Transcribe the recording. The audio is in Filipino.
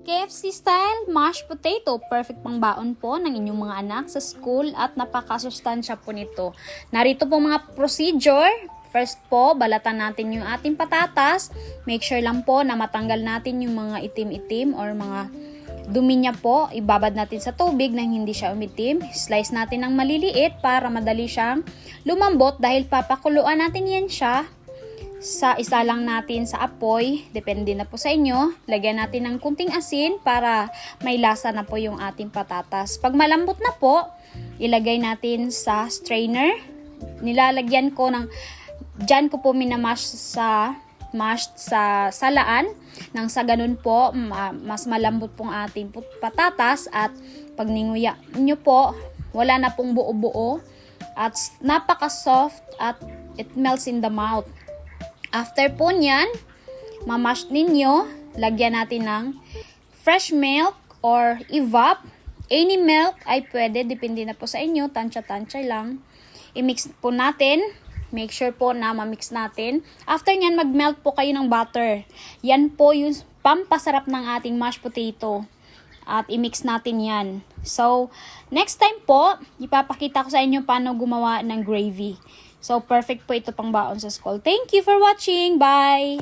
KFC style mashed potato, perfect pang baon po ng inyong mga anak sa school at napakasustansya po nito. Narito po mga procedure. First po, balatan natin yung ating patatas. Make sure lang po na matanggal natin yung mga itim-itim or mga dumi niya po. Ibabad natin sa tubig nang hindi siya umitim. Slice natin ng maliliit para madali siyang lumambot dahil papakuluan natin yan siya. Sa isa lang natin sa apoy, depende na po sa inyo. Lagyan natin ng kunting asin para may lasa na po yung ating patatas. Pag malambot na po, ilagay natin sa strainer. Nilalagyan ko ng, dyan ko po minamash sa salaan. Nang sa ganun po, mas malambot pong ating patatas at pag ninguya nyo po, wala na pong buo-buo at napaka-soft at it melts in the mouth. After po nyan, mamash ninyo, lagyan natin ng fresh milk or evap. Any milk ay pwede, depende na po sa inyo, tansya-tansya lang. I-mix po natin, make sure po na ma-mix natin. After nyan, mag-melt po kayo ng butter. Yan po yung pampasarap ng ating mashed potato. At i-mix natin yan. So, next time po, ipapakita ko sa inyo paano gumawa ng gravy. So, perfect po ito pang baon sa school. Thank you for watching. Bye!